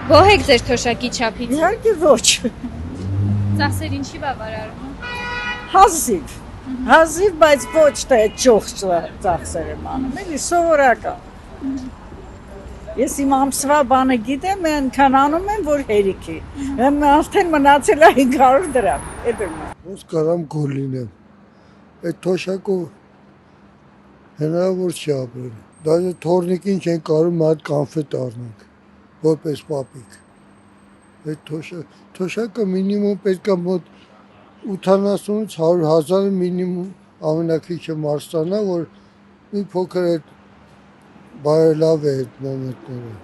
Գոհ եք ձեր թոշակի չափից։ Իհարկե ոչ։ Ծախսեր ինչի բավարարում։ Հազիվ, բայց ոչ թե ճոխ ծախսեր եմ անում, էլի սովորական։ Ես իմ ամսվա բանը գիտեմ, այնքան անում եմ, որ հերիքի։ Արդեն մնացել է 500 դրամ, էդ եմ։ Ոնց կարամ գոհ լինեմ։ Այդ թոշակով հնարավոր չի ապրել։ Դաժե թորնիկին չեն կարում այդ կոնֆետ առնենք, որպես պապիկ։ Այդ թոշակը մինիմում պետք է մոտ 80-ից 100,000 մինիմում ամենակիչը մարստանա, որ մի փոքր այդ բարելավ է այդ մոմենտները։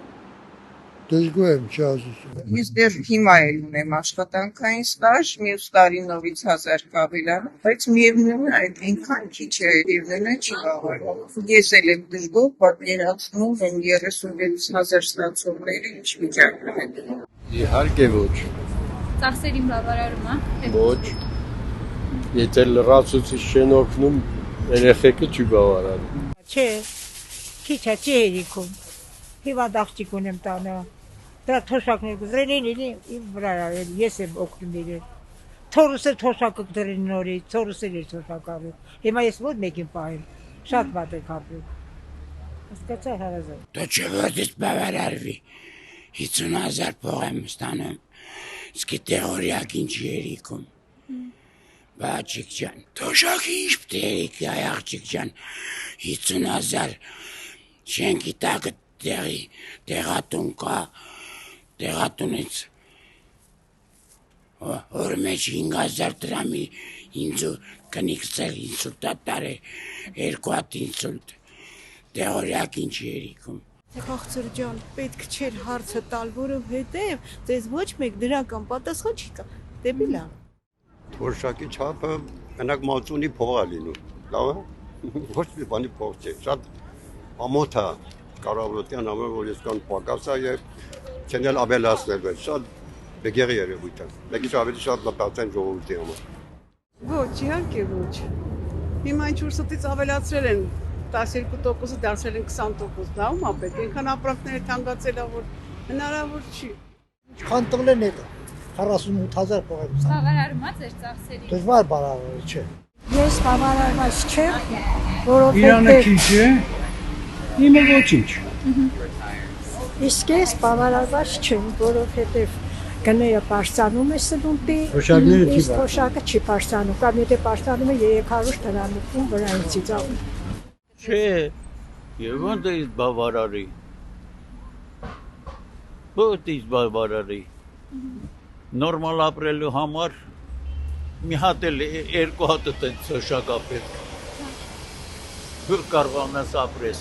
Դժգոհ եմ չազուսում։ Ես դեռ հիմա էլ ունեմ աշխատանքային ստաժ, մյուս տարի նորից 1000 կավելան, բայց միևնույն է այդ ինքան քիչ է, միևնույն է չի բավարարում։ Ես էլ եմ դժգոհ, պատկերացնում եմ 36,000 ստացողները ինչ վիճակում են։ Իհարկե ոչ։ Ծախսերին բավարարում է։ Ոչ։ Եթե լրացուցիչ չեն օգնում, երեխեքը չի բավարարում։ Չէ, քիչ է հերիքում։ Հիվանդ աղջիկ ունեմ տանը։ Դրա թոշակներ գծրել իմ վրա արել, ես եմ օգնում իրեն։ Թորս է թոշակը դրել նորից, թորս էր թոշակ արել։ Հիմա ես ոչ մեկին պահեմ, շատ վատ եք ապրում։ Հասկացա հարազատ։ Դու չգործից բավարարվի, 50,000 փող եմ ստանում, իսկ տեորիակ ինչի երիքում։ Բաչիկ ջան, թոշակի ինչ պտերիքի այ աղջիկ ջան, 50,000 շենքի տակը տեղատուն կա, տեղատունից որ մեջ 5,000 դրամի ինձ կնիքսել ինսուլտ տարե, 2 հատ ինսուլտ, տեորիակ ինչի երիքում։ Աղջր ջան, պետք չէր հարցը տալ, որովհետև ձեզ ոչ մեկ դրական պատասխան չի տա, դեպի լավ։ Թոշակի չափը մենակ մածունի փող է լինում, լավ է, ոչ մի բանի փող չէ, շատ ամոթ է կառավարության համար, որ ես կան պակաս է և չեն էլ ավելացնել, բայց շատ բեգեղի երևույթ է, մեկից ավելի շատ մտածեն ժողովրդի համար։ Ոչ, իհարկե ոչ։ Հիմա ինչ-որ ստից ավելացրել են 12%-ը դարձրել են 20%, լավ է պետք, այնքան ապրանքները թանկացել է, որ հնարավոր չի։ Ինչքան տղլեն եկա, 48,000 փող եմ ստանում։ Բավարարում է ձեր ծախսերին։ Դժվար բավարարել չէ։ Ես բավարարված չեմ, որովհետև Իրանը քիչ է, իմը ոչինչ։ Իսկ ես բավարարված չեմ, որովհետև գները պարսանում է սնունդի, իսկ թոշակը չի պարսանում, կամ եթե պարսանում է 300 դրամի վրայից ծաղում։ Չէ, եւ ոնց է բավարարի։ Ո՞տ է բավարարի։ Նորմալ ապրելու համար մի հատ էլ 2 հատ է թոշակա պետք։ Դու կարողանաս ապրես։